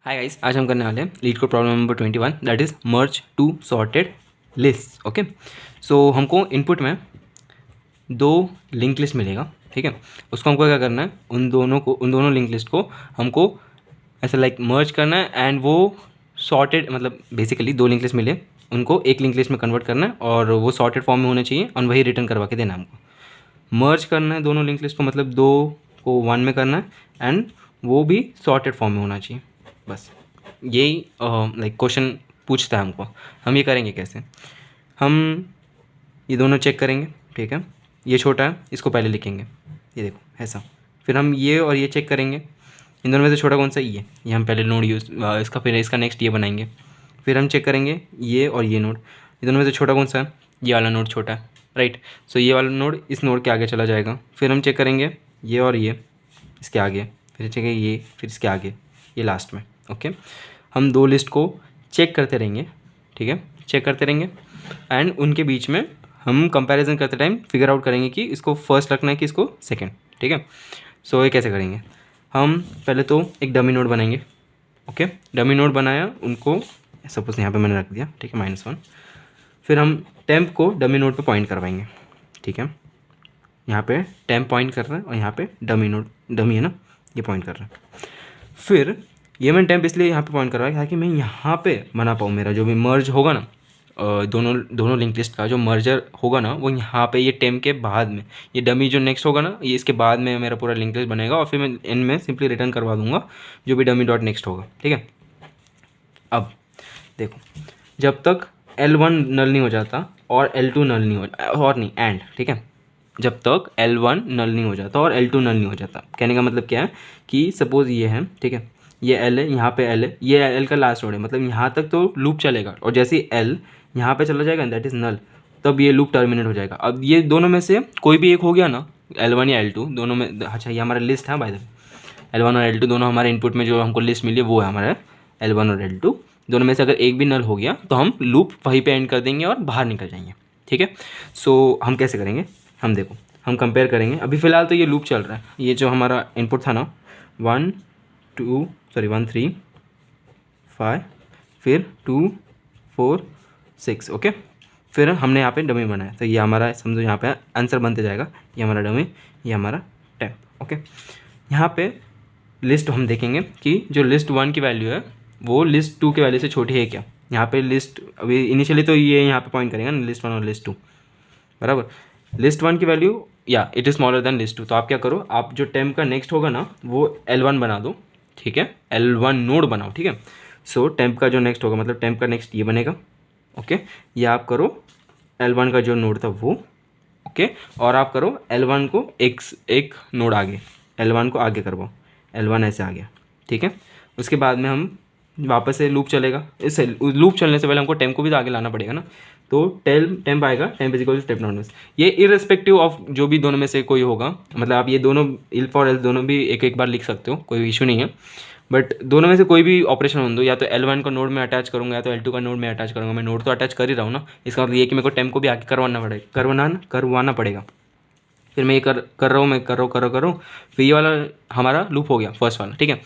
Hi guys, आज हम करने वाले हैं LeetCode problem number 21, that is merge two sorted list. Okay, so हमको इनपुट में दो लिंक लिस्ट मिलेगा। ठीक है, उसको हमको क्या करना है, उन दोनों लिंक लिस्ट को हमको ऐसे लाइक मर्ज करना है एंड वो सॉर्टेड, मतलब बेसिकली दो लिंक लिस्ट मिले, उनको एक लिंक लिस्ट में कन्वर्ट करना है और वो सॉर्टेड फॉर्म में होने चाहिए और वही रिटर्न करवा के देना है हमको। मर्ज करना है दोनों लिंक लिस्ट को, मतलब दो को वन में करना है एंड वो भी सॉर्टेड फॉर्म में होना चाहिए। बस यही लाइक क्वेश्चन पूछता है हमको। हम ये करेंगे कैसे, हम ये दोनों चेक करेंगे। ठीक है, ये छोटा है, इसको पहले लिखेंगे, ये देखो ऐसा। फिर हम ये और ये चेक करेंगे, इन दोनों में से छोटा कौन सा, ये हम पहले नोड यूज़ इसका, फिर इसका नेक्स्ट ये बनाएंगे। फिर हम चेक करेंगे ये और ये नोड, ये दोनों में से छोटा कौन सा है, ये वाला नोड छोटा है, राइट। सो ये वाला नोड इस नोड के आगे चला जाएगा। फिर हम चेक करेंगे ये और ये इसके आगे, फिर चेक ये, फिर इसके आगे, ये लास्ट में। ओके, हम दो लिस्ट को चेक करते रहेंगे। ठीक है, चेक करते रहेंगे एंड उनके बीच में हम कंपैरिजन करते टाइम फिगर आउट करेंगे कि इसको फर्स्ट रखना है कि इसको सेकंड। ठीक है, सो ये कैसे करेंगे, हम पहले तो एक डमी नोड बनाएंगे। ओके, डमी नोड बनाया, उनको सपोज यहाँ पे मैंने रख दिया। ठीक है, -1। फिर हम टेम्प को डमी नोड पे पॉइंट करवाएंगे। ठीक है, यहाँ पे टेम्प पॉइंट कर रहा है और यहाँ पे डमी नोड, डमी है ना, ये पॉइंट कर रहा है। फिर ये मैंने टेम्प इसलिए यहाँ पे पॉइंट करवाया ताकि मैं यहाँ पे बना पाऊँ, मेरा जो भी मर्ज होगा ना, दोनों लिंक लिस्ट का जो मर्जर होगा ना, वो यहाँ पे ये टेम्प के बाद में, ये डमी जो नेक्स्ट होगा ना, ये इसके बाद में मेरा पूरा लिंक लिस्ट बनेगा और फिर मैं इनमें सिंपली रिटर्न करवा दूंगा जो भी डमी डॉट नेक्स्ट होगा। ठीक है, अब देखो, जब तक L1 नल नहीं हो जाता और L2 नल नहीं हो, और नहीं एंड, ठीक है, जब तक L1 नल नहीं हो जाता और L2 नल नहीं हो जाता, कहने का मतलब क्या है कि सपोज़ ये है, ठीक है, ये L है, यहाँ पे L है, ये L का लास्ट नोड है, मतलब यहाँ तक तो लूप चलेगा और जैसे ही L यहाँ पे चला जाएगा दैट इज़ नल, तब ये लूप टर्मिनेट हो जाएगा। अब ये दोनों में से कोई भी एक हो गया ना, L1 या L2 दोनों में, अच्छा ये हमारा लिस्ट है बाय द वे, L1 और L2 दोनों हमारे इनपुट में जो हमको लिस्ट मिली है वो है हमारा L1 और L2, दोनों में से अगर एक भी नल हो गया तो हम लूप वहीं पे एंड कर देंगे और बाहर निकल जाएंगे। ठीक है, सो हम कैसे करेंगे, हम देखो, हम कंपेयर करेंगे। अभी फ़िलहाल तो ये लूप चल रहा है, ये जो हमारा इनपुट था ना 1 3 5, फिर 2 4 6। ओके, फिर हमने यहाँ पे डमी बनाया, तो ये हमारा समझो यहाँ पे आंसर बनते जाएगा, ये हमारा डमी, ये हमारा टेम्प। ओके, यहाँ पे लिस्ट हम देखेंगे कि जो लिस्ट 1 की वैल्यू है वो लिस्ट 2 की वैल्यू से छोटी है क्या। यहाँ पे लिस्ट अभी इनिशियली तो ये यहाँ पे पॉइंट करेगा ना, लिस्ट 1 और लिस्ट 2 बराबर। लिस्ट 1 की वैल्यू या it is smaller than list 2, तो आप क्या करो, आप जो टेम्प का नेक्स्ट होगा ना वो L1 बना दो। ठीक है, L1 नोड बनाओ। ठीक है, सो टेम्प का जो नेक्स्ट होगा, मतलब टेम्प का नेक्स्ट ये बनेगा। ओके, ये आप करो L1 का जो नोड था वो। ओके, और आप करो L1 को एक नोड आगे, L1 को आगे करवाओ, L1 ऐसे आ गया। ठीक है, उसके बाद में हम वापस से लूप चलेगा, इस लूप चलने से पहले हमको टेम्प को भी तो आगे लाना पड़ेगा ना, तो टेम्प आएगा, temp is equal step not miss, ये इररिस्पेक्टिव ऑफ जो भी दोनों में से कोई होगा, मतलब आप ये दोनों इल्फ और एल्स दोनों भी एक एक बार लिख सकते हो, कोई इशू नहीं है, बट दोनों में से कोई भी ऑपरेशन हो दो, या तो L1 को नोड में अटैच करूँगा या तो L2 का नोड में अटैच करूँगा। मैं नोड तो अटैच कर ही रहा हूँ ना, इसका मतलब ये कि मेरे को टेम्प को भी आगे करवाना पड़ेगा। फिर मैं ये कर रहा हूँ, फिर ये वाला हमारा लूप हो गया फर्स्ट वाला। ठीक है,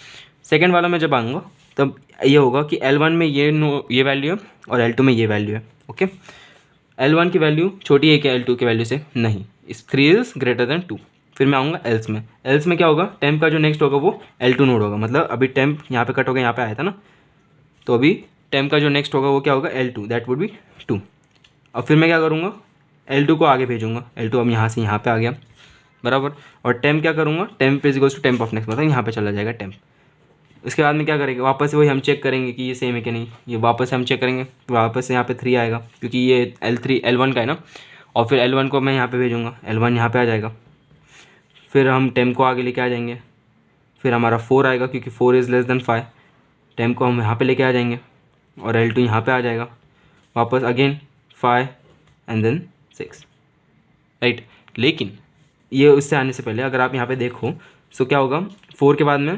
सेकेंड वाला मैं जब आऊँगा तब ये होगा कि L1 में ये वैल्यू है और L2 में ये वैल्यू है। ओके, L1 की वैल्यू छोटी है क्या L2 की वैल्यू से, नहीं, इस 3 इज़ ग्रेटर देन 2। फिर मैं आऊँगा एल्स में, एल्स में क्या होगा, टेम्प का जो नेक्स्ट होगा वो L2 नोड होगा, मतलब अभी टेम्प यहाँ पे कट हो गया, यहाँ पे आया था ना, तो अभी टेम्प का जो नेक्स्ट होगा वो क्या होगा, L2, दैट वुड बी 2। अब फिर मैं क्या करूँगा, L2 को आगे भेजूँगा, L2 अब यहाँ से यहाँ पे आ गया बराबर, और टेम्प क्या करूँगा, temp is equals to temp of next, मतलब यहाँ पे चला जाएगा टेम्प। उसके बाद में क्या करेंगे, वापस से वही हम चेक करेंगे कि ये सेम है कि नहीं, ये वापस से हम चेक करेंगे, वापस से यहाँ पे 3 आएगा क्योंकि ये L1 का है ना, और फिर L1 को मैं यहाँ पे भेजूँगा, L1 यहाँ पे आ जाएगा। फिर हम टेम्प को आगे लेके आ जाएंगे, फिर हमारा 4 आएगा क्योंकि 4 इज़ लेस देन 5, टेम्प को हम यहाँ पे लेके आ जाएंगे और L2 यहाँ पे आ जाएगा, वापस अगेन 5 एंड देन 6, राइट। लेकिन ये उससे आने से पहले अगर आप यहाँ पे देखो सो क्या होगा, 4 के बाद में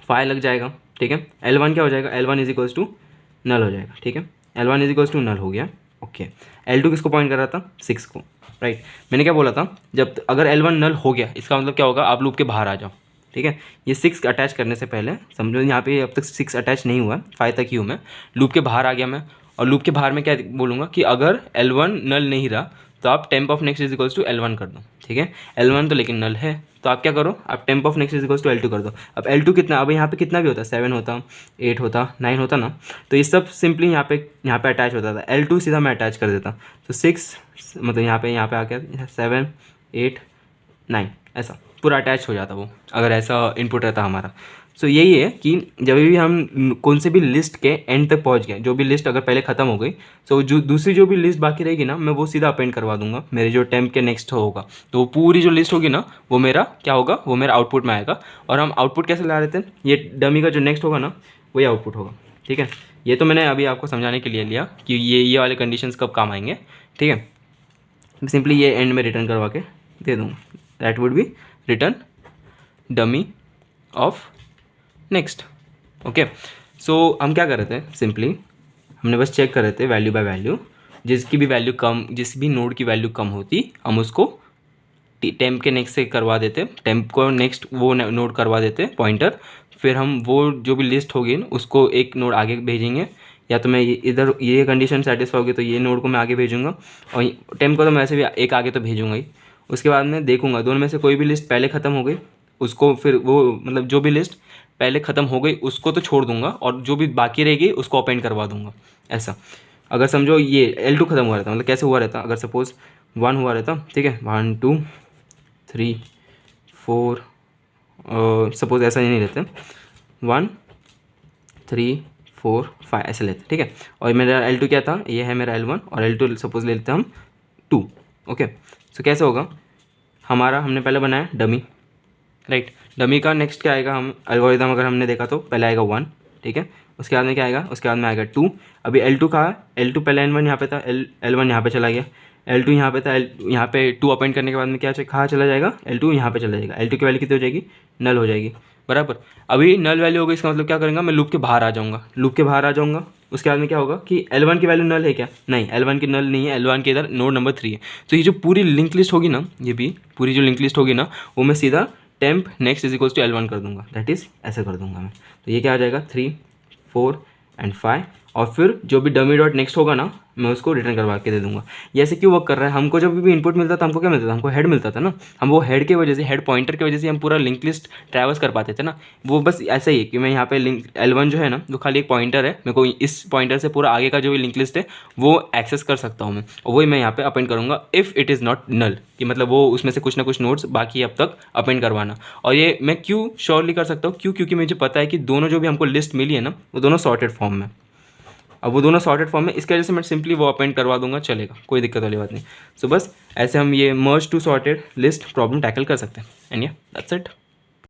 5 लग जाएगा। ठीक है, L1 क्या हो जाएगा, L1 is equals to null हो जाएगा। ठीक है, L1 is equals to null हो गया। ओके, L2 किसको पॉइंट कर रहा था, 6 को, राइट। मैंने क्या बोला था, जब अगर L1 नल हो गया इसका मतलब क्या होगा, आप लूप के बाहर आ जाओ। ठीक है। ये 6 अटैच करने से पहले समझो यहाँ पे अब तक 6 अटैच नहीं हुआ, 5 तक ही हूँ मैं, लूप के बाहर आ गया मैं, और लूप के बाहर में क्या बोलूँगा कि अगर L1 नल नहीं रहा तो आप temp of next is equals to L1 कर दो, ठीक है। L1 तो लेकिन नल है, तो आप क्या करो, आप temp of next is equals to L2 कर दो। अब L2 कितना, अब यहाँ पे कितना भी होता, 7 होता, 8 होता, 9 होता ना, तो ये सब सिंपली यहाँ पे अटैच होता था। L2 सीधा मैं अटैच कर देता, तो 6 मतलब यहाँ पे आ गया 7 8 9, ऐसा पूरा अटैच हो जाता वो, अगर ऐसा इनपुट रहता हमारा। सो यही है कि जब भी हम कौन से भी लिस्ट के एंड तक पहुंच गए, जो भी लिस्ट अगर पहले ख़त्म हो गई, तो जो दूसरी जो भी लिस्ट बाकी रहेगी ना, मैं वो सीधा अपेंड करवा दूंगा मेरे जो टेम्प के नेक्स्ट होगा। तो वो पूरी जो लिस्ट होगी ना, वो मेरा क्या होगा, वो मेरा आउटपुट में आएगा। और हम आउटपुट कैसे ला रहे थे, ये डमी का जो नेक्स्ट होगा ना, वही आउटपुट होगा, ठीक है। ये तो मैंने अभी आपको समझाने के लिए लिया कि ये वाले कंडीशंस कब काम आएंगे, ठीक है। सिंपली ये एंड में रिटर्न करवा के दे दूँगा, that would be return dummy of next. Okay, so हम क्या कर रहे थे, सिंपली हमने बस चेक कर रहे थे वैल्यू बाय वैल्यू, जिसकी भी वैल्यू कम, जिस भी नोड की वैल्यू कम होती हम उसको टेम्प के नेक्स्ट से करवा देते, टेम्प को नेक्स्ट वो नोड करवा देते पॉइंटर, फिर हम वो जो भी लिस्ट होगी उसको एक नोड आगे भेजेंगे, या तो मैं इधर ये कंडीशन सेटिस्फाई होगी तो ये नोड को मैं आगे भेजूंगा, और टेम्प को तो मैं ऐसे भी एक आगे तो भेजूंगा ही। उसके बाद मैं देखूंगा दोनों में से कोई भी लिस्ट पहले ख़त्म हो गई उसको, फिर वो मतलब जो भी लिस्ट पहले ख़त्म हो गई उसको तो छोड़ दूंगा, और जो भी बाकी रहेगी उसको अपेंड करवा दूंगा। ऐसा अगर समझो ये L2 ख़त्म हुआ रहता, मतलब कैसे हुआ रहता, अगर सपोज 1 हुआ रहता, ठीक है, 1 2 3 4, सपोज ऐसा ही नहीं लेते, 1 3 4 5 ऐसे लेते, ठीक है। और मेरा L2 क्या था, ये है मेरा L1, और L2 सपोज ले लेते हम 2। ओके, सो कैसे होगा, हमने पहले बनाया डमी, राइट। डमी का नेक्स्ट क्या आएगा, हम एल्गोरिथम अगर हमने देखा तो पहले आएगा 1, ठीक है। उसके बाद में क्या आएगा, उसके बाद में आएगा 2। अभी L2 कहाँ है, L2 पहले N1 यहाँ पे था, L1 यहाँ पे चला गया, L2 यहाँ पे था, यहाँ पे 2 अपेंड करने के बाद में क्या कहाँ चला जाएगा, L2 यहाँ पे चला जाएगा। L2 की वैल्यू कितनी हो जाएगी, नल हो जाएगी, बराबर। अभी नल वैल्यू होगी, इसका मतलब क्या करेंगे, मैं लूप के बाहर आ जाऊँगा, लूप के बाहर आ जाऊँगा। उसके बाद में क्या होगा कि L1 की वैल्यू नल है क्या, नहीं, L1 की नल नहीं है, L1 के इधर नोड नंबर 3 है। तो ये जो पूरी लिंक लिस्ट होगी ना, ये भी पूरी जो लिंक लिस्ट होगी ना, वो मैं सीधा temp next is equals to L1 कर दूंगा, दैट इज़ ऐसे कर दूंगा मैं। तो ये क्या आ जाएगा 3 4 एंड 5, और फिर जो भी डमी डॉट नेक्स्ट होगा ना, मैं उसको रिटर्न करवा के दे दूंगा। ये ऐसे क्यों वर्क कर रहा है, हमको जब भी इनपुट मिलता था हमको क्या मिलता था, हमको हेड मिलता था ना, हम वो हेड के वजह से, हेड पॉइंटर की वजह से हम पूरा लिंक लिस्ट ट्रैवर्स कर पाते थे ना। वो बस ऐसा ही है कि मैं यहाँ पे लिंक L1 जो है ना, वो खाली एक पॉइंटर है, मेरे को इस पॉइंटर से पूरा आगे का जो भी लिंक लिस्ट है वो एक्सेस कर सकता हूँ मैं, और वही मैं यहाँ पे अपेंड करूँगा if it is not null, कि मतलब वो उसमें से कुछ ना कुछ नोट्स बाकी अब तक अपेंड करवाना। और ये मैं क्यों श्योरली कर सकता हूँ, क्योंकि मुझे पता है कि दोनों जो भी हमको लिस्ट मिली है ना, वो दोनों सॉर्टेड फॉर्म में, अब वो दोनों सॉर्टेड फॉर्म में, इसकी वजह से मैं सिंपली वो अपेंड करवा दूंगा, चलेगा, कोई दिक्कत वाली बात नहीं। सो बस ऐसे हम ये merge two sorted list problem tackle कर सकते हैं, एंड या दैट्स इट।